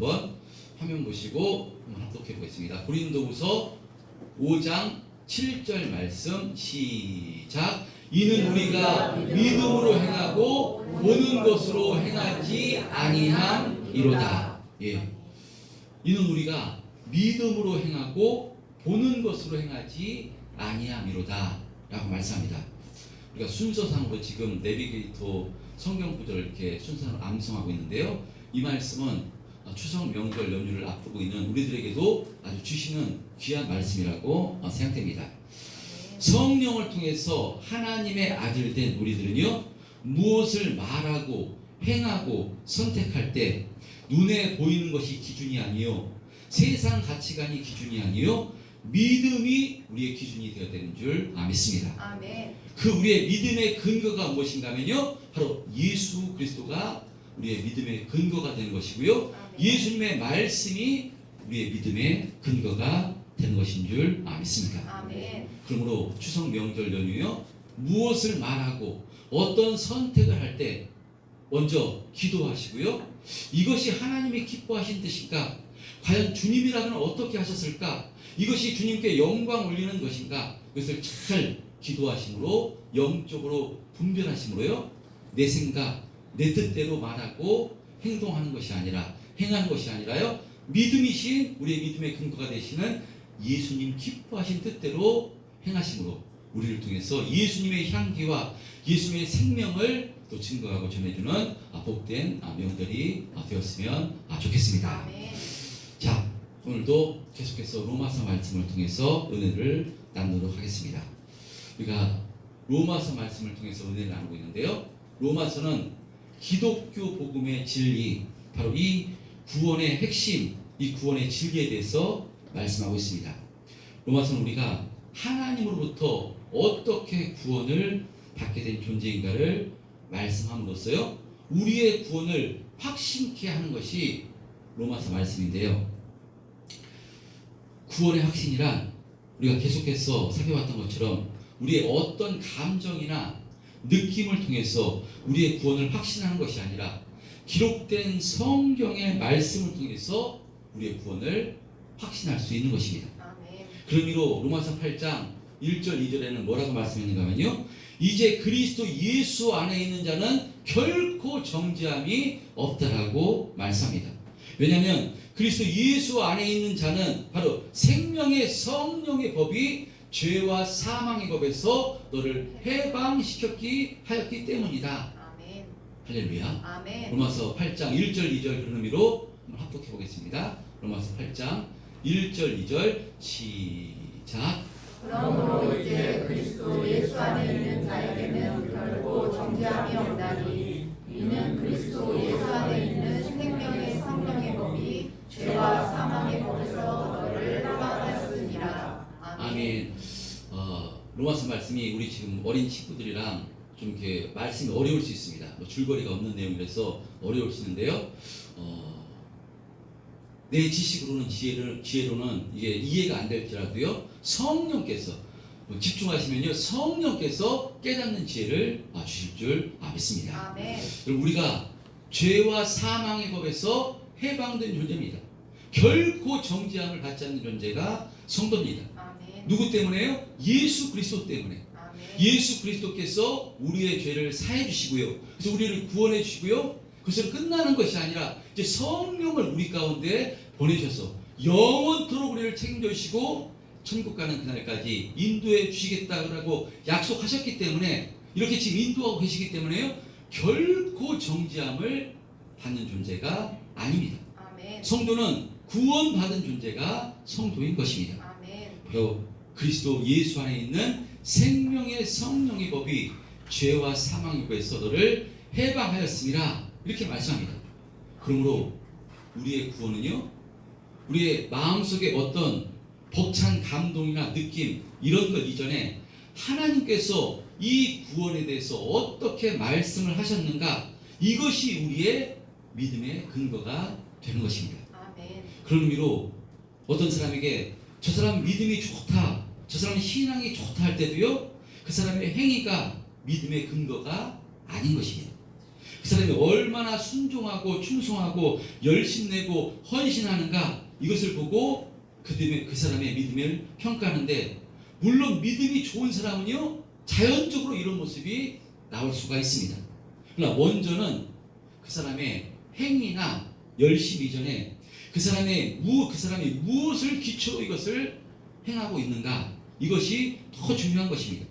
한번 화면 보시고 한번 합독해 보겠습니다. 고린도후서 5장 7절 말씀 시작. 이는 우리가 믿음으로 행하고 보는 것으로 행하지 아니함이로다. 예. 이는 우리가 믿음으로 행하고 보는 것으로 행하지 아니함이로다 라고 말씀합니다. 우리가 순서상으로 지금 내비게이터 성경 구절을 이렇게 순서상으로 암송하고 있는데요. 이 말씀은 추석 명절 연휴를 앞두고 있는 우리들에게도 아주 주시는 귀한 말씀이라고 생각됩니다. 성령을 통해서 하나님의 아들 된 우리들은요, 무엇을 말하고 행하고 선택할 때 눈에 보이는 것이 기준이 아니요, 세상 가치관이 기준이 아니요, 믿음이 우리의 기준이 되어야 되는 줄 믿습니다. 아멘. 그 우리의 믿음의 근거가 무엇인가 하면요, 바로 예수 그리스도가 우리의 믿음의 근거가 되는 것이고요, 예수님의 말씀이 우리의 믿음의 근거가 되는 것인 줄 믿습니다. 아멘. 그러므로 추석 명절 연휴요, 무엇을 말하고 어떤 선택을 할 때 먼저 기도하시고요, 이것이 하나님이 기뻐하신 뜻인가, 과연 주님이라면 어떻게 하셨을까, 이것이 주님께 영광 올리는 것인가, 그것을 잘 기도하심으로 영적으로 분별하심으로요, 내 생각, 내 뜻대로 말하고 행동하는 것이 아니라, 행하는 것이 아니라요, 믿음이신 우리의 믿음의 근거가 되시는 예수님 기뻐하신 뜻대로 행하심으로 우리를 통해서 예수님의 향기와 예수님의 생명을 또 증거하고 전해주는 복된 명절이 되었으면 좋겠습니다. 아멘. 자, 오늘도 계속해서 로마서 말씀을 통해서 은혜를 나누도록 하겠습니다. 우리가 로마서 말씀을 통해서 은혜를 나누고 있는데요, 로마서는 기독교 복음의 진리, 바로 이 구원의 핵심, 이 구원의 진리에 대해서 말씀하고 있습니다. 로마서는 우리가 하나님으로부터 어떻게 구원을 받게 된 존재인가를 말씀함으로써요, 우리의 구원을 확신케 하는 것이 로마서 말씀인데요, 구원의 확신이란 우리가 계속해서 살펴봤던 것처럼 우리의 어떤 감정이나 느낌을 통해서 우리의 구원을 확신하는 것이 아니라 기록된 성경의 말씀을 통해서 우리의 구원을 확신할 수 있는 것입니다. 아멘. 그런 의미로 로마서 8장 1절 2절에는 뭐라고 말씀했는가 하면요, 이제 그리스도 예수 안에 있는 자는 결코 정죄함이 없다라고 말씀합니다. 왜냐하면 그리스도 예수 안에 있는 자는 바로 생명의 성령의 법이 죄와 사망의 법에서 너를 해방시켰기 하였기 때문이다. 아멘. 할렐루야. 아멘. 로마서 8장 1절 2절 그런 의미로 한번 합독해 보겠습니다. 로마서 8장 1절 2절 시작. 그러므로 이제 그리스도 예수 안에 있는 자에게는 결코 정죄함이 없나니, 이는 그리스도 예수 안에 있는 생명의 성령의 법이 죄와 사망의 법에서 너를 해방하였으니라. 아멘. 로마서 말씀이 우리 지금 어린 친구들이랑 좀 이렇게 말씀이 어려울 수 있습니다. 줄거리가 없는 내용이라서 어려울 수 있는데요, 내 지식으로는 지혜로는 이게 이해가 안 될지라도요, 성령께서 집중하시면요, 성령께서 깨닫는 지혜를 주실 줄 믿습니다. 아멘. 그리고 우리가 죄와 사망의 법에서 해방된 존재입니다. 결코 정죄함을 받지 않는 존재가 성도입니다. 아멘. 누구 때문에요? 예수 그리스도 때문에. 아멘. 예수 그리스도께서 우리의 죄를 사해 주시고요, 그래서 우리를 구원해 주시고요, 그것으로 끝나는 것이 아니라 이제 성령을 우리 가운데 보내셔서 영원토록 우리를 책임져 주시고 천국 가는 그날까지 인도해 주시겠다고 약속하셨기 때문에, 이렇게 지금 인도하고 계시기 때문에요, 결코 정죄함을 받는 존재가 아닙니다. 아멘. 성도는 구원받은 존재가 성도인 것입니다. 아멘. 바로 그리스도 예수 안에 있는 생명의 성령의 법이 죄와 사망의 법에서 너를 해방하였습니다, 이렇게 말씀합니다. 그러므로 우리의 구원은요, 우리의 마음속에 어떤 벅찬 감동이나 느낌 이런 것 이전에 하나님께서 이 구원에 대해서 어떻게 말씀을 하셨는가, 이것이 우리의 믿음의 근거가 되는 것입니다. 아멘. 그런 의미로 어떤 사람에게 저 사람 믿음이 좋다, 저 사람 신앙이 좋다 할 때도요, 그 사람의 행위가 믿음의 근거가 아닌 것입니다. 그 사람이 얼마나 순종하고 충성하고 열심내고 헌신하는가, 이것을 보고 그 사람의 믿음을 평가하는데, 물론 믿음이 좋은 사람은요 자연적으로 이런 모습이 나올 수가 있습니다. 그러나 먼저는 그 사람의 행위나 열심 이전에 그 사람이 무엇을 기초로 이것을 행하고 있는가, 이것이 더 중요한 것입니다.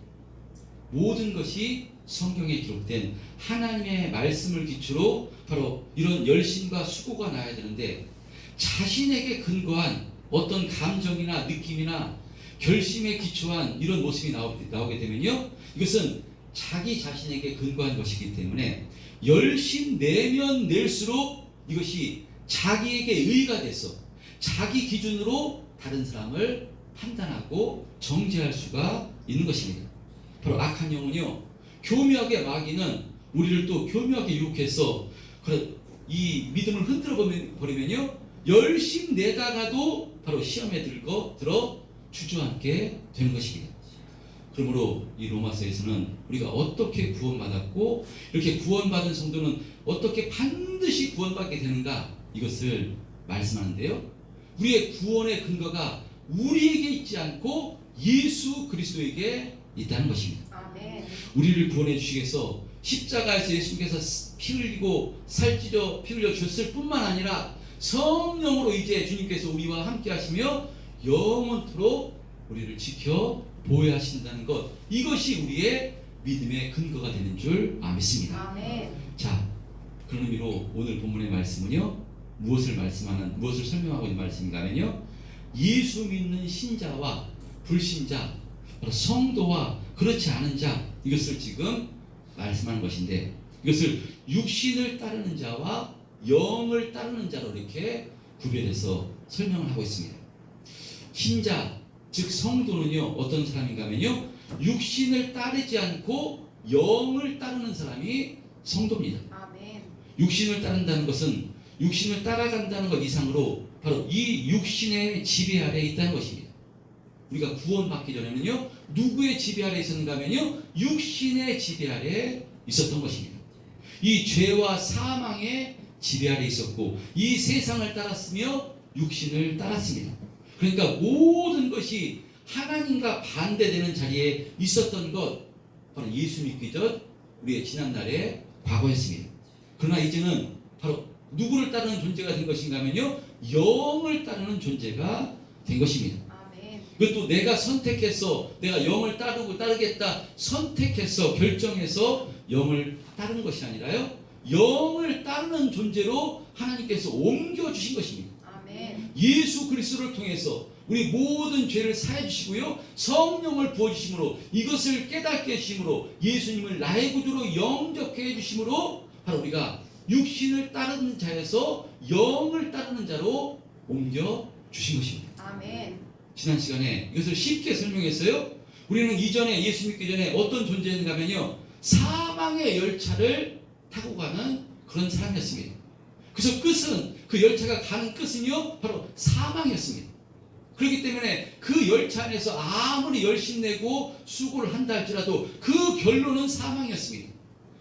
모든 것이 성경에 기록된 하나님의 말씀을 기초로 바로 이런 열심과 수고가 나야 되는데, 자신에게 근거한 어떤 감정이나 느낌이나 결심에 기초한 이런 모습이 나오게 되면요, 이것은 자기 자신에게 근거한 것이기 때문에 열심 내면 낼수록 이것이 자기에게 의가 돼서 자기 기준으로 다른 사람을 판단하고 정죄할 수가 있는 것입니다. 바로 악한 영은요, 교묘하게 마귀는 우리를 또 교묘하게 유혹해서 이 믿음을 흔들어 버리면요, 열심 내다가도 바로 시험에 들어 주저앉게 되는 것입니다. 그러므로 이 로마서에서는 우리가 어떻게 구원받았고, 이렇게 구원받은 성도는 어떻게 반드시 구원받게 되는가, 이것을 말씀하는데요, 우리의 구원의 근거가 우리에게 있지 않고 예수 그리스도에게 있다는 것입니다. 아멘. 우리를 구원해 주시기 위해서 십자가에서 예수님께서 피 흘리고 살찌려 피 흘려 주셨을 뿐만 아니라 성령으로 이제 주님께서 우리와 함께 하시며 영원토록 우리를 지켜 보호하신다는 것, 이것이 우리의 믿음의 근거가 되는 줄 믿습니다. 아멘. 자, 그런 의미로 오늘 본문의 말씀은요, 무엇을 설명하고 있는 말씀인가 하면요, 예수 믿는 신자와 불신자, 성도와 그렇지 않은 자, 이것을 지금 말씀하는 것인데, 이것을 육신을 따르는 자와 영을 따르는 자로 이렇게 구별해서 설명을 하고 있습니다. 신자, 즉 성도는요 어떤 사람인가 하면요, 육신을 따르지 않고 영을 따르는 사람이 성도입니다. 아멘. 육신을 따른다는 것은 육신을 따라간다는 것 이상으로 바로 이 육신의 지배 아래에 있다는 것입니다. 우리가 구원받기 전에는요, 누구의 지배 아래에 있었는가 하면요, 육신의 지배 아래에 있었던 것입니다. 이 죄와 사망의 지배 아래에 있었고, 이 세상을 따랐으며 육신을 따랐습니다. 그러니까 모든 것이 하나님과 반대되는 자리에 있었던 것, 바로 예수 믿기 전 우리의 지난날의 과거였습니다. 그러나 이제는 바로 누구를 따르는 존재가 된 것인가 하면요, 영을 따르는 존재가 된 것입니다. 아멘. 그것도 내가 선택해서, 내가 영을 따르겠다 선택해서 결정해서 영을 따르는 것이 아니라요, 영을 따르는 존재로 하나님께서 옮겨주신 것입니다. 아멘. 예수 그리스도를 통해서 우리 모든 죄를 사해 주시고요, 성령을 부어 주심으로, 이것을 깨닫게 해주심으로, 예수님을 나의 구주로 영접해 해주심으로 바로 우리가 육신을 따르는 자에서 영을 따르는 자로 옮겨 주신 것입니다. 아멘. 지난 시간에 이것을 쉽게 설명했어요. 우리는 이전에 예수 믿기 전에 어떤 존재인가 하면요, 사망의 열차를 타고 가는 그런 사람이었습니다. 그래서 끝은, 그 열차가 가는 끝은요 바로 사망이었습니다. 그렇기 때문에 그 열차 안에서 아무리 열심내고 수고를 한다 할지라도 그 결론은 사망이었습니다.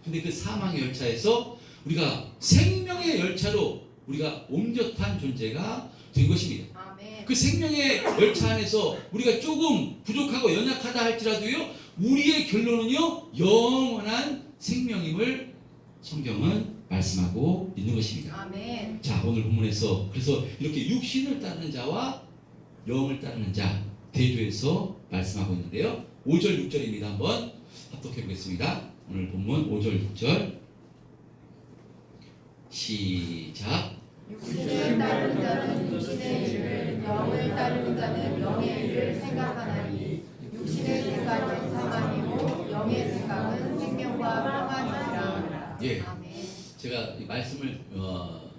근데 그 사망의 열차에서 우리가 생명의 열차로 우리가 옮겨 탄 존재가 된 것입니다. 아멘. 그 생명의 열차 안에서 우리가 조금 부족하고 연약하다 할지라도요, 우리의 결론은요 영원한 생명임을 성경은 말씀하고 있는 것입니다. 아멘. 자, 오늘 본문에서 그래서 이렇게 육신을 따르는 자와 영을 따르는 자 대조해서 말씀하고 있는데요, 5절 6절입니다. 한번 합독해 보겠습니다. 오늘 본문 5절 6절 시작. 육신을 따르는 자는 육신의 일을, 영을 따르는 자는 영의 일을 생각하나니 육신의 생각은 사망이요 영의 생각은 생명과 평안이니라. 예. 아멘. 제가 이 말씀을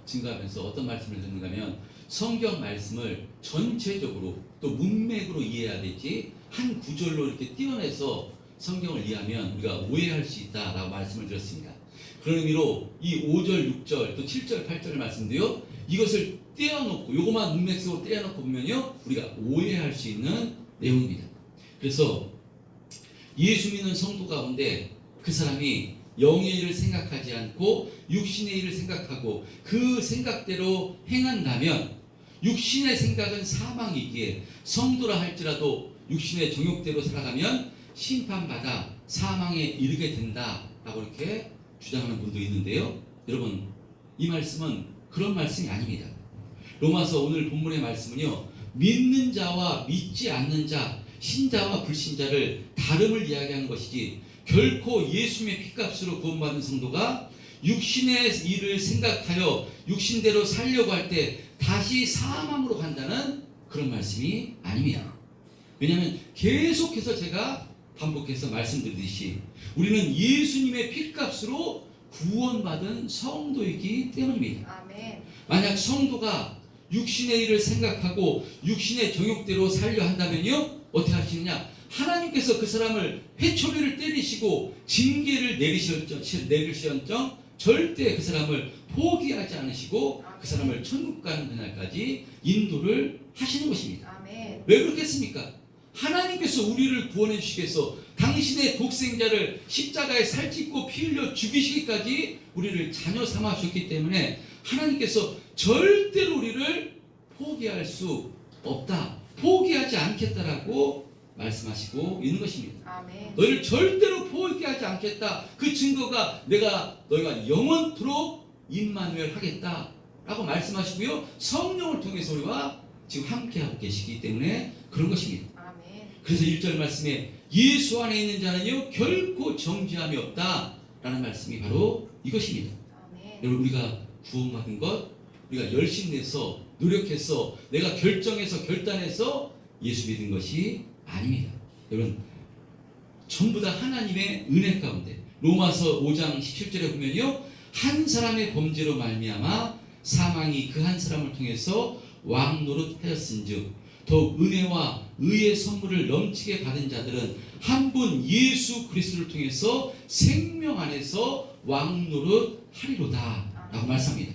증거하면서 어떤 말씀을 듣는가 하면, 성경 말씀을 전체적으로 또 문맥으로 이해해야 되지, 한 구절로 이렇게 띄어내서 성경을 이해하면 우리가 오해할 수 있다라고 말씀을 드렸습니다. 그런 의미로 이 5절, 6절, 또 7절, 8절 말씀도요, 이것을 떼어놓고, 요것만 문맥적으로 떼어놓고 보면요, 우리가 오해할 수 있는 내용입니다. 그래서 예수 믿는 성도 가운데 그 사람이 영의 일을 생각하지 않고 육신의 일을 생각하고 그 생각대로 행한다면 육신의 생각은 사망이기에 성도라 할지라도 육신의 정욕대로 살아가면 심판받아 사망에 이르게 된다라고 이렇게 주장하는 분도 있는데요. 여러분, 이 말씀은 그런 말씀이 아닙니다. 로마서 오늘 본문의 말씀은요, 믿는 자와 믿지 않는 자, 신자와 불신자를 다름을 이야기하는 것이지 결코 예수님의 피값으로 구원받은 성도가 육신의 일을 생각하여 육신대로 살려고 할 때 다시 사망으로 간다는 그런 말씀이 아닙니다. 왜냐하면 계속해서 제가 반복해서 말씀드리듯이 우리는 예수님의 피값으로 구원받은 성도이기 때문입니다. 아멘. 만약 성도가 육신의 일을 생각하고 육신의 정욕대로 살려 한다면요, 어떻게 하시느냐? 하나님께서 그 사람을 회초리를 때리시고 징계를 내리실지언정 절대 그 사람을 포기하지 않으시고 그 사람을 천국 가는 그날까지 인도를 하시는 것입니다. 아멘. 왜 그렇겠습니까? 하나님께서 우리를 구원해 주시겠어 당신의 독생자를 십자가에 살찌고 피 흘려 죽이시기까지 우리를 자녀 삼으셨기 때문에 하나님께서 절대로 우리를 포기할 수 없다, 포기하지 않겠다라고 말씀하시고 있는 것입니다. 아멘. 너희를 절대로 포기하지 않겠다. 그 증거가 너희가 영원토록 임마누엘 하겠다라고 말씀하시고요, 성령을 통해서 우리와 지금 함께하고 계시기 때문에 그런 것입니다. 아멘. 그래서 1절 말씀에 예수 안에 있는 자는요 결코 정죄함이 없다라는 말씀이 바로 이것입니다. 아멘. 여러분, 우리가 구원받은 것, 우리가 열심히 내서 노력해서 내가 결정해서 결단해서 예수 믿은 것이 아닙니다. 여러분, 전부 다 하나님의 은혜 가운데 로마서 5장 17절에 보면요, 한 사람의 범죄로 말미암아 사망이 그 한 사람을 통해서 왕노릇하였은즉 더욱 은혜와 의의 선물을 넘치게 받은 자들은 한 분 예수 그리스도를 통해서 생명 안에서 왕노릇하리로다 라고 말씀합니다.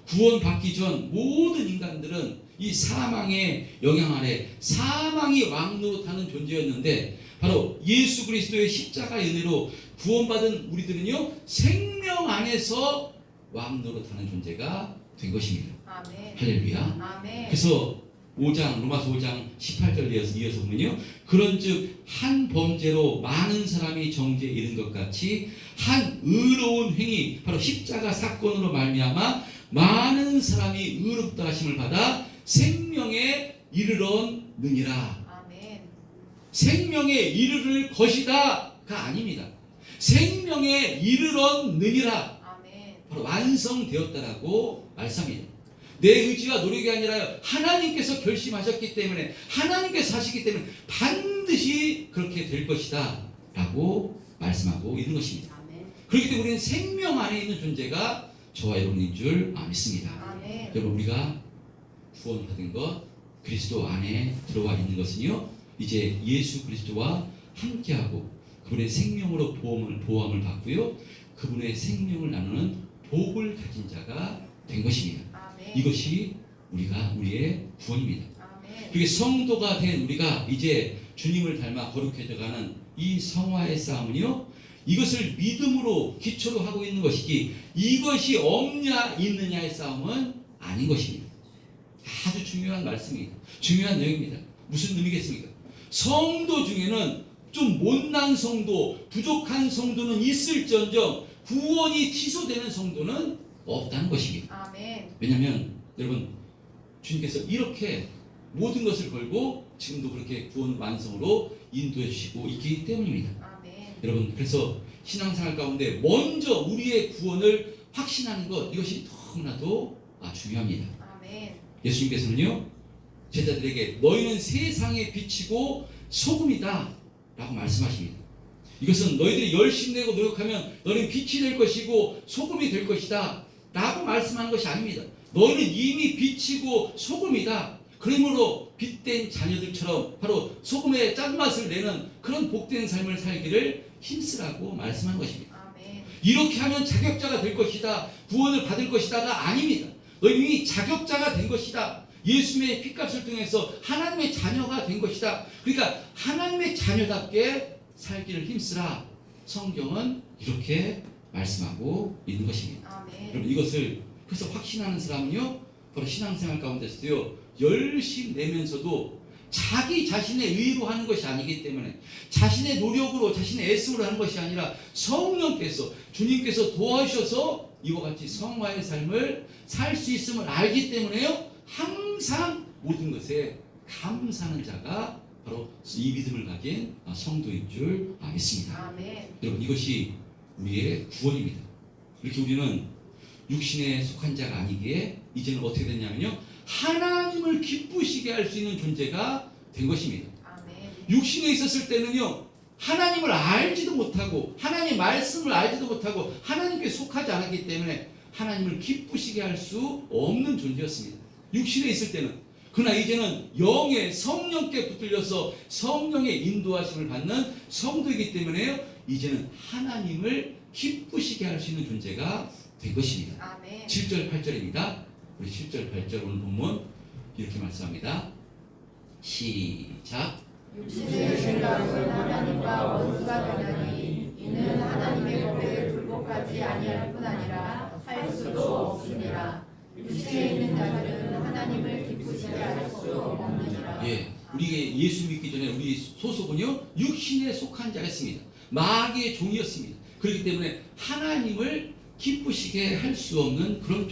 구원받기 전 모든 인간들은 이 사망의 영향 아래 사망이 왕노릇하는 존재였는데 바로 예수 그리스도의 십자가의 은혜로 구원받은 우리들은요 생명 안에서 왕노릇하는 존재가 된 것입니다. 아멘. 할렐루야. 아멘. 그래서 로마서 5장 18절 이어서 보면요, 그런즉 한 범죄로 많은 사람이 정죄에 이른 것 같이 한 의로운 행위, 바로 십자가 사건으로 말미암아 많은 사람이 의롭다 하심을 받아 생명에 이르렀느니라. 아멘. 생명에 이르를 것이다가 아닙니다. 생명에 이르렀느니라. 아멘. 바로 완성되었다라고 말씀합니다. 내 의지와 노력이 아니라 하나님께서 결심하셨기 때문에, 하나님께서 하시기 때문에 반드시 그렇게 될 것이다 라고 말씀하고 있는 것입니다. 아멘. 그렇기 때문에 우리는 생명 안에 있는 존재가 저와 여러분인 줄 믿습니다. 아멘. 여러분, 우리가 구원받은 것, 그리스도 안에 들어와 있는 것은요, 이제 예수 그리스도와 함께하고 그분의 생명으로 보호함을 받고요, 그분의 생명을 나누는 복을 가진 자가 된 것입니다. 아멘. 이것이 우리의 구원입니다. 아멘. 그게 성도가 된 우리가 이제 주님을 닮아 거룩해져가는 이 성화의 싸움은요, 이것을 믿음으로 기초로 하고 있는 것이지 이것이 없냐 있느냐의 싸움은 아닌 것입니다. 아주 중요한 말씀입니다. 중요한 내용입니다. 무슨 의미겠습니까? 성도 중에는 좀 못난 성도, 부족한 성도는 있을지언정 구원이 취소되는 성도는 없다는 것입니다. 아멘. 왜냐하면 여러분, 주님께서 이렇게 모든 것을 걸고 지금도 그렇게 구원 완성으로 인도해 주시고 있기 때문입니다. 아멘. 여러분, 그래서 신앙생활 가운데 먼저 우리의 구원을 확신하는 것, 이것이 너무나도 중요합니다. 아멘. 예수님께서는요 제자들에게 너희는 세상의 빛이고 소금이다 라고 말씀하십니다. 이것은 너희들이 열심히 내고 노력하면 너희는 빛이 될 것이고 소금이 될 것이다 라고 말씀하는 것이 아닙니다. 너희는 이미 빛이고 소금이다. 그러므로 빛된 자녀들처럼 바로 소금의 짠맛을 내는 그런 복된 삶을 살기를 힘쓰라고 말씀하는 것입니다. 아멘. 이렇게 하면 자격자가 될 것이다, 구원을 받을 것이다가 아닙니다. 너희 이미 자격자가 된 것이다. 예수님의 피값을 통해서 하나님의 자녀가 된 것이다. 그러니까 하나님의 자녀답게 살기를 힘쓰라. 성경은 이렇게 말씀하고 있는 것입니다. 아멘. 여러분 이것을 그래서 확신하는 사람은요 바로 신앙생활 가운데서도요 열심 내면서도 자기 자신의 의로 하는 것이 아니기 때문에 자신의 노력으로 자신의 애씀으로 하는 것이 아니라 성령께서 주님께서 도와주셔서 이와 같이 성화의 삶을 살 수 있음을 알기 때문에요 항상 모든 것에 감사하는 자가 바로 이 믿음을 가진 성도인 줄 믿습니다. 아멘. 여러분 이것이 우리의 구원입니다. 이렇게 우리는 육신에 속한 자가 아니기에 이제는 어떻게 됐냐면요 하나님을 기쁘시게 할 수 있는 존재가 된 것입니다. 아멘. 육신에 있었을 때는요 하나님을 알지도 못하고 하나님의 말씀을 알지도 못하고 하나님께 속하지 않았기 때문에 하나님을 기쁘시게 할 수 없는 존재였습니다. 육신에 있을 때는. 그러나 이제는 영의 성령께 붙들려서 성령의 인도하심을 받는 성도이기 때문에요 이제는 하나님을 기쁘시게 할 수 있는 존재가 된 것입니다. 아멘. 7절 8절입니다. 우리 7절 8절 오늘 본문 이렇게 말씀합니다. 시작. 육신의 생각은 하나님과 원수가 되나니 이는 하나님의 법에 굴복하지 아니할 뿐 아니라 할 수도 없으니라. 육신에 있는 자들은 하나님을 기쁘시게 할 수 없느니라. 예, 우리 예수 믿기 전에 우리 소속은요 육신에 속한 자였습니다. 마귀의 종이었습니다. 그렇기 때문에 하나님을 기쁘시게 할 수 없는 그런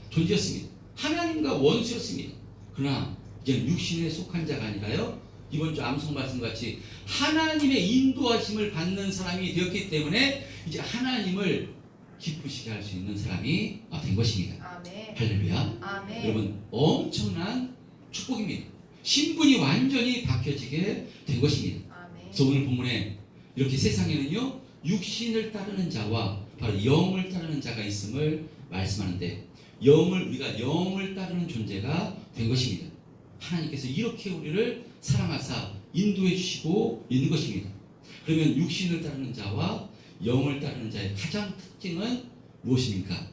존재였습니다. 하나님과 원수였습니다. 그러나 이제 육신에 속한 자가 아니라요 이번 주 암송 말씀같이 하나님의 인도하심을 받는 사람이 되었기 때문에 이제 하나님을 기쁘시게 할 수 있는 사람이 된 것입니다. 아멘. 할렐루야. 아멘. 여러분 엄청난 축복입니다. 신분이 완전히 바뀌어지게 된 것입니다. 아멘. 그래서 오늘 본문에 이렇게 세상에는요 육신을 따르는 자와 바로 영을 따르는 자가 있음을 말씀하는데 우리가 영을 따르는 존재가 된 것입니다. 하나님께서 이렇게 우리를 사랑하사 인도해 주시고 있는 것입니다. 그러면 육신을 따르는 자와 영을 따르는 자의 가장 특징은 무엇입니까?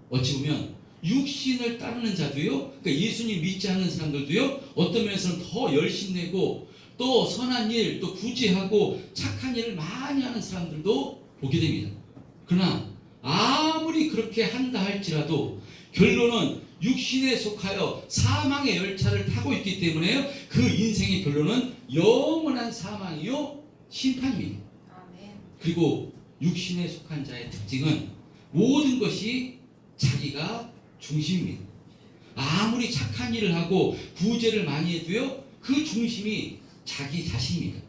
어찌 보면 육신을 따르는 자도요 그러니까 예수님 믿지 않는 사람들도요 어떤 면에서는 더 열심내고 또 선한 일, 또 구제하고 착한 일을 많이 하는 사람들도 보게 됩니다. 그러나 아무리 그렇게 한다 할지라도 결론은 육신에 속하여 사망의 열차를 타고 있기 때문에 그 인생의 결론은 영원한 사망이요 심판입니다. 아멘. 그리고 육신에 속한 자의 특징은 모든 것이 자기가 중심입니다. 아무리 착한 일을 하고 구제를 많이 해도요 그 중심이 자기 자신입니다.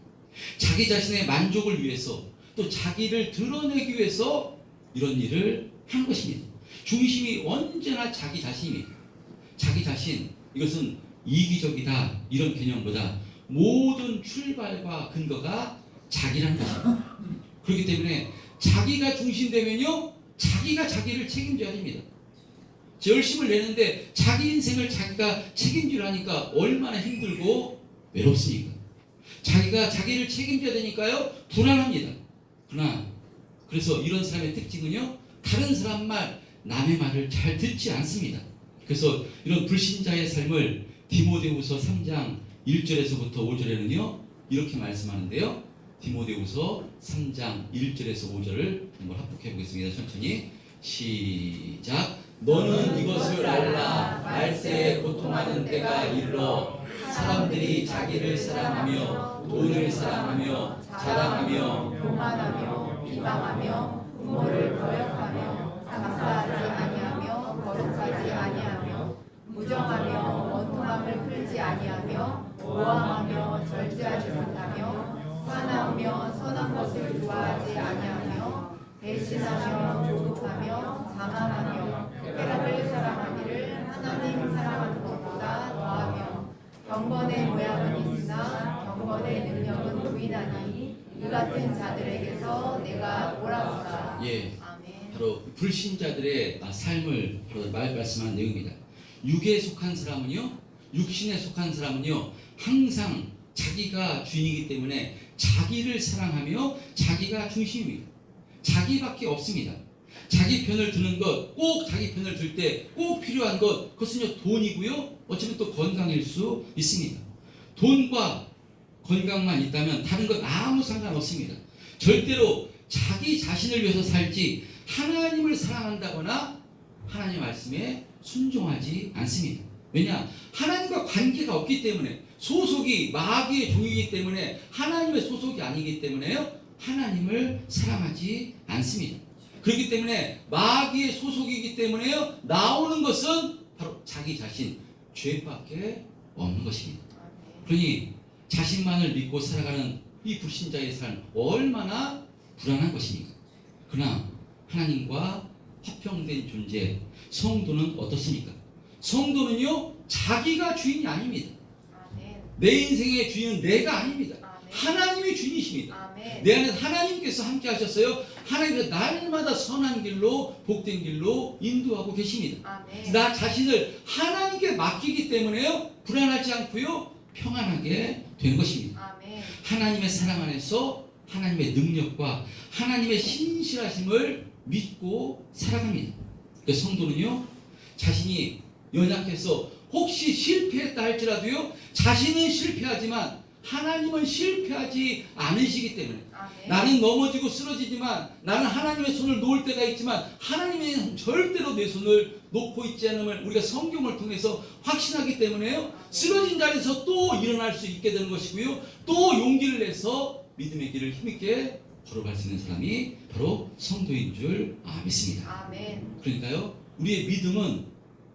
자기 자신의 만족을 위해서 또 자기를 드러내기 위해서 이런 일을 하는 것입니다. 중심이 언제나 자기 자신입니다. 자기 자신, 이것은 이기적이다 이런 개념보다 모든 출발과 근거가 자기라는 것입니다. 그렇기 때문에 자기가 중심되면요 자기가 자기를 책임져야 됩니다. 열심을 내는데 자기 인생을 자기가 책임지라니까 얼마나 힘들고 외롭습니까? 자기가 자기를 책임져야 되니까요 불안합니다. 그러나 그래서 이런 사람의 특징은요 다른 사람 말 남의 말을 잘 듣지 않습니다. 그래서 이런 불신자의 삶을 디모데후서 3장 1절에서부터 5절에는요 이렇게 말씀하는데요. 디모데후서 3장 1절에서 5절을 한번 합독해 보겠습니다. 천천히 시작. 너는 이것을 알라. 말세에 고통하는 때가 이르러 사람들이 자기를 사랑하며 돈을 사랑하며 자랑하며 교만하며 비방하며 부모를 거역하며 감사하지 아니하며 거룩하지 아니하며 무정하며 원통함을 풀지 아니하며 모함하며 절제하지 못하며 사나우며 선한 것을 좋아하지 아니하며 배신하며 조급하며 자만하며 쾌락을 사랑하기를 하나님 사랑하는 것보다 더하며 경건의 모양은 있으나 경건의 능력은 부인하니 이 같은 자들에게서 내가 오라보다. 예, 아멘. 바로 불신자들의 삶을 바로 말씀하는 내용입니다. 육에 속한 사람은요, 육신에 속한 사람은요, 항상 자기가 주인이기 때문에 자기를 사랑하며 자기가 중심입니다. 자기밖에 없습니다. 자기 편을 드는 것, 꼭 자기 편을 들 때 꼭 필요한 것, 그것은요 돈이고요, 어쩌면 또 건강일 수 있습니다. 돈과 건강만 있다면 다른 건 아무 상관없습니다. 절대로 자기 자신을 위해서 살지 하나님을 사랑한다거나 하나님 말씀에 순종하지 않습니다. 왜냐? 하나님과 관계가 없기 때문에, 소속이 마귀의 종이기 때문에, 하나님의 소속이 아니기 때문에요, 하나님을 사랑하지 않습니다. 그렇기 때문에 마귀의 소속이기 때문에요, 나오는 것은 바로 자기 자신, 죄밖에 없는 것입니다. 그러니 자신만을 믿고 살아가는 이 불신자의 삶, 얼마나 불안한 것입니까? 그러나 하나님과 화평된 존재 성도는 어떻습니까? 성도는요, 자기가 주인이 아닙니다. 내 인생의 주인은 내가 아닙니다. 하나님의 주인이십니다. 내 안에 하나님께서 함께 하셨어요. 하나님께서 날마다 선한 길로, 복된 길로 인도하고 계십니다. 나 자신을 하나님께 맡기기 때문에요, 불안하지 않고요, 평안하게 된 것입니다. 하나님의 사랑 안에서 하나님의 능력과 하나님의 신실하심을 믿고 살아갑니다. 그래서 성도는요, 자신이 연약해서 혹시 실패했다 할지라도요, 자신은 실패하지만 하나님은 실패하지 않으시기 때문에, 나는 넘어지고 쓰러지지만, 나는 하나님의 손을 놓을 때가 있지만 하나님은 절대로 내 손을 놓고 있지 않음을 우리가 성경을 통해서 확신하기 때문에요, 쓰러진 자리에서 또 일어날 수 있게 되는 것이고요, 또 용기를 내서 믿음의 길을 힘있게 걸어갈 수 있는 사람이 바로 성도인 줄 믿습니다. 그러니까요, 우리의 믿음은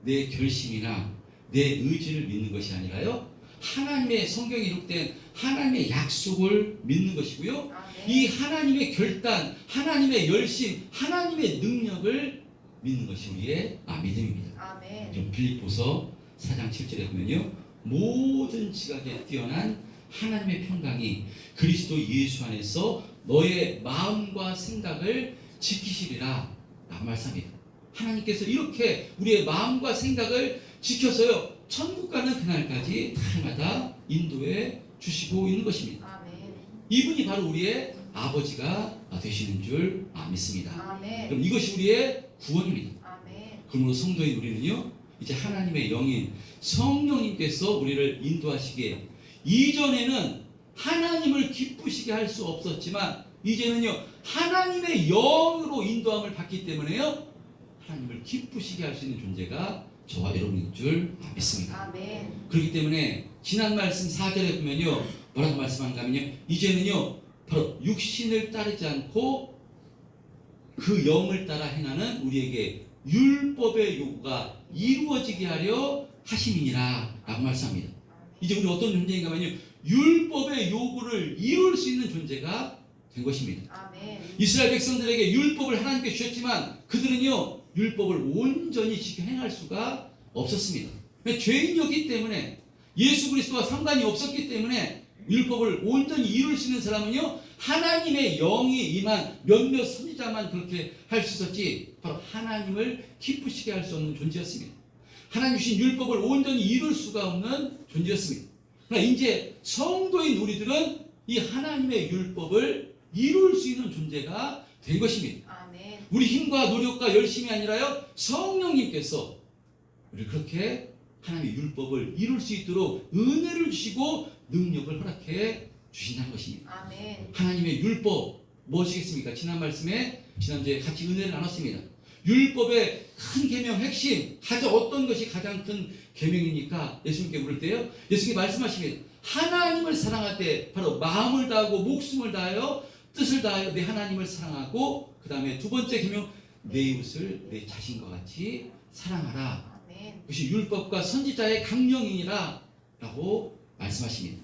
내 결심이나 내 의지를 믿는 것이 아니라요, 하나님의 성경에 기록된 하나님의 약속을 믿는 것이고요, 이 하나님의 결단, 하나님의 열심, 하나님의 능력을 믿는 것이 우리의 믿음입니다. 빌립보서 4장 7절에 보면요, 모든 지각에 뛰어난 하나님의 평강이 그리스도 예수 안에서 너의 마음과 생각을 지키시리라 라고 말씀합니다. 하나님께서 이렇게 우리의 마음과 생각을 지켜서요, 천국 가는 그날까지 날마다 인도해 주시고 있는 것입니다. 이분이 바로 우리의 아버지가 되시는 줄 믿습니다. 그럼 이것이 우리의 구원입니다. 그러므로 성도인 우리는요, 이제 하나님의 영인 성령님께서 우리를 인도하시기에, 이전에는 하나님을 기쁘시게 할 수 없었지만 이제는요, 하나님의 영으로 인도함을 받기 때문에요, 하나님을 기쁘시게 할 수 있는 존재가 저와 여러분인 줄 믿습니다. 그렇기 때문에 지난 말씀 4절에 보면요, 뭐라고 말씀한가 하면요, 이제는요, 바로 육신을 따르지 않고 그 영을 따라 행하는 우리에게 율법의 요구가 이루어지게 하려 하심이니라 라고 말씀합니다. 이제 우리 어떤 존재인가 하면요, 율법의 요구를 이룰 수 있는 존재가 된 것입니다. 이스라엘 백성들에게 율법을 하나님께 주셨지만 그들은요, 율법을 온전히 지켜 행할 수가 없었습니다. 죄인이었기 때문에, 예수 그리스도와 상관이 없었기 때문에 율법을 온전히 이룰 수 있는 사람은요, 하나님의 영이 임한 몇몇 선지자만 그렇게 할 수 있었지, 바로 하나님을 기쁘시게 할 수 없는 존재였습니다. 하나님 주신 율법을 온전히 이룰 수가 없는 존재였습니다. 그러나 이제 성도인 우리들은 이 하나님의 율법을 이룰 수 있는 존재가 된 것입니다. 우리 힘과 노력과 열심이 아니라요, 성령님께서 우리를 그렇게 하나님의 율법을 이룰 수 있도록 은혜를 주시고 능력을 허락해 주신다는 것입니다. 하나님의 율법 무엇이겠습니까? 지난 말씀에, 지난주에 같이 은혜를 나눴습니다. 율법의 큰 계명 핵심, 어떤 것이 가장 큰 계명이니까 예수님께 물을 때요, 예수님이 말씀하십니다. 하나님을 사랑할 때 바로 마음을 다하고 목숨을 다하여 뜻을 다하여 내 하나님을 사랑하고, 그 다음에 두 번째 계명, 내 이웃을 내 자신과 같이 사랑하라. 그것이 율법과 선지자의 강령이니라 라고 말씀하십니다.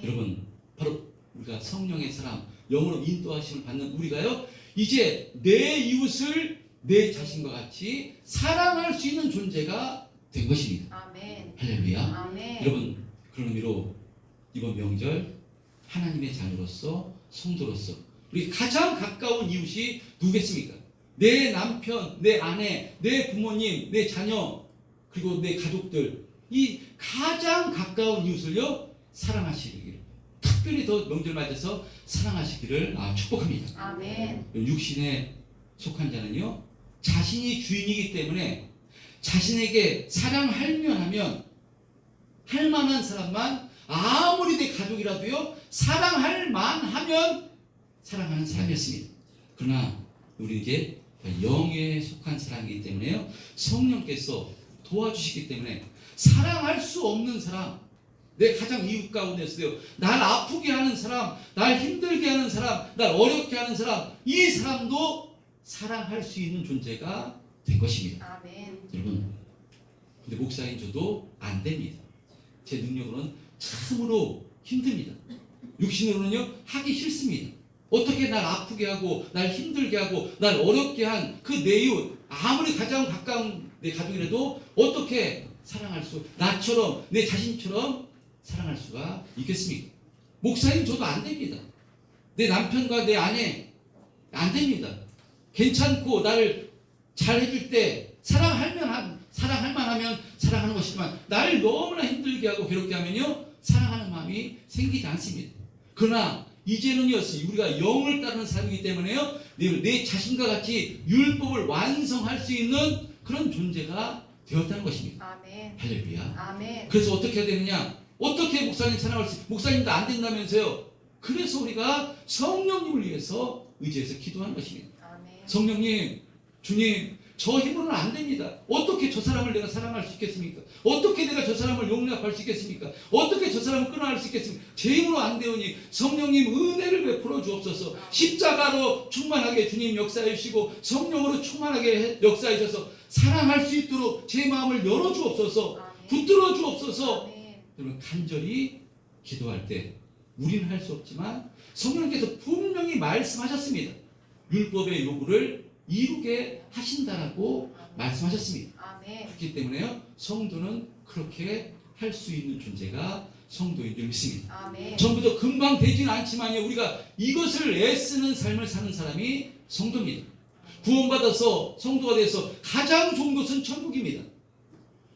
여러분, 바로 우리가 성령의 사람, 영으로 인도하심을 받는 우리가요, 이제 내 이웃을 내 자신과 같이 사랑할 수 있는 존재가 된 것입니다. 할렐루야. 여러분, 그런 의미로 이번 명절 하나님의 자녀로서, 성도로서 우리 가장 가까운 이웃이 누구겠습니까? 내 남편, 내 아내, 내 부모님, 내 자녀, 그리고 내 가족들, 이 가장 가까운 이웃을요, 사랑하시기를, 특별히 더 명절 맞아서 사랑하시기를 축복합니다. 육신에 속한 자는요, 자신이 주인이기 때문에 자신에게 사랑할만 하면, 할 만한 사람만, 아무리 내 가족이라도요, 사랑할 만하면 사랑하는 사람이었습니다. 그러나 우리 이제 영에 속한 사람이기 때문에요. 성령께서 도와주시기 때문에 사랑할 수 없는 사람, 내 가장 이웃 가운데서요, 날 아프게 하는 사람, 날 힘들게 하는 사람, 날 어렵게 하는 사람, 이 사람도 사랑할 수 있는 존재가 된 것입니다. 아멘. 여러분, 근데 목사인 저도 안 됩니다. 제 능력으로는 참으로 힘듭니다. 육신으로는요, 하기 싫습니다. 어떻게 날 아프게 하고, 날 힘들게 하고, 날 어렵게 한 그 내 이웃, 아무리 가장 가까운 내 가족이라도 어떻게 사랑할 수, 나처럼, 내 자신처럼 사랑할 수가 있겠습니까? 목사인 저도 안 됩니다. 내 남편과 내 아내, 안 됩니다. 괜찮고, 나를 잘 해줄 때, 사랑할 만하면 사랑하는 것이지만, 나를 너무나 힘들게 하고 괴롭게 하면요, 사랑하는 마음이 생기지 않습니다. 그러나, 이제는요, 우리가 영을 따르는 사람이기 때문에요, 내 자신과 같이 율법을 완성할 수 있는 그런 존재가 되었다는 것입니다. 아멘. 할렐루야. 아멘. 그래서 어떻게 해야 되느냐? 어떻게 목사님 사랑할 수, 목사님도 안 된다면서요? 그래서 우리가 성령님을 위해서 의지해서 기도하는 것입니다. 아멘. 성령님, 주님, 저 힘으로는 안 됩니다. 어떻게 저 사람을 내가 사랑할 수 있겠습니까? 어떻게 내가 저 사람을 용납할 수 있겠습니까? 어떻게 저 사람을 끊어낼 수 있겠습니까? 제 힘으로 안 되오니 성령님 은혜를 베풀어 주옵소서. 십자가로 충만하게 주님 역사해 주시고 성령으로 충만하게 역사해 주셔서 사랑할 수 있도록 제 마음을 열어 주옵소서. 붙들어 주옵소서. 아멘. 여러분, 간절히 기도할 때 우리는 할 수 없지만 성령께서 분명히 말씀하셨습니다. 율법의 요구를 이루게 하신다라고 말씀하셨습니다. 아멘. 그렇기 때문에요, 성도는 그렇게 할 수 있는 존재가 성도인 줄 믿습니다. 아멘. 전부터 금방 되지는 않지만요, 우리가 이것을 애쓰는 삶을 사는 사람이 성도입니다. 구원받아서 성도가 돼서 가장 좋은 것은 천국입니다.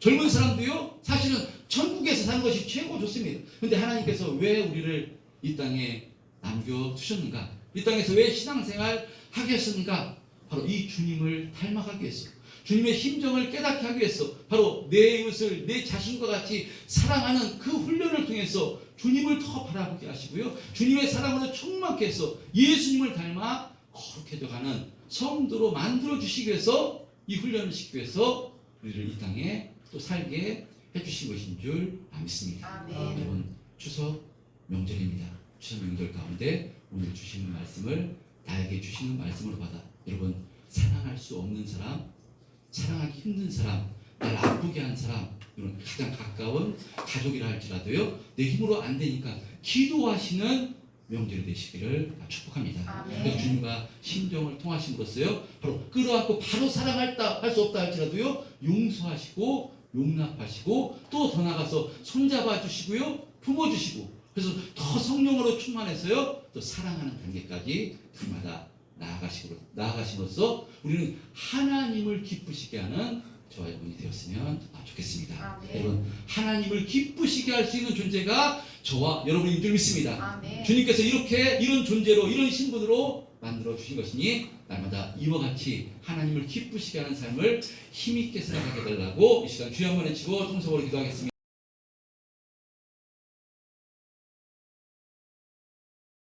젊은 사람도요, 사실은 천국에서 사는 것이 최고 좋습니다. 근데 하나님께서 왜 우리를 이 땅에 남겨두셨는가? 이 땅에서 왜 신앙생활 하게 하셨는가? 바로 이 주님을 닮아가기 위해서, 주님의 심정을 깨닫게 하기 위해서, 바로 내 이웃을 내 자신과 같이 사랑하는 그 훈련을 통해서 주님을 더 바라보게 하시고요, 주님의 사랑으로 충만케 해서 예수님을 닮아 거룩해 되어가는 성도로 만들어 주시기 위해서 이 훈련을 시키기 위해서 우리를 이 땅에 또 살게 해주신 것인 줄 믿습니다. 아멘. 여러분, 추석 명절입니다. 추석 명절 가운데 오늘 주시는 말씀을, 나에게 주시는 말씀으로 받아 여러분, 사랑할 수 없는 사람, 사랑하기 힘든 사람, 날 아프게 한 사람, 여러분 가장 가까운 가족이라 할지라도요, 내 힘으로 안 되니까 기도하시는 명절이 되시기를 축복합니다. 아멘. 그래서 주님과 심정을 통하심으로써요, 바로 끌어안고 바로 할 수 없다 할지라도요, 용서하시고 용납하시고 또 더 나가서 손잡아 주시고요, 품어 주시고, 그래서 더 성령으로 충만해서요, 또 사랑하는 단계까지 날마다 나아가심으로써 우리는 하나님을 기쁘시게 하는 저와 여러분이 되었으면 좋겠습니다. 아멘. 여러분, 하나님을 기쁘시게 할 수 있는 존재가 저와 여러분인 줄 믿습니다. 아멘. 주님께서 이런 존재로, 이런 신분으로 만들어 주신 것이니 날마다 이와 같이 하나님을 기쁘시게 하는 삶을 힘있게 살아가게 해달라고 이 시간 주여 한번 외치고 통성으로 기도하겠습니다.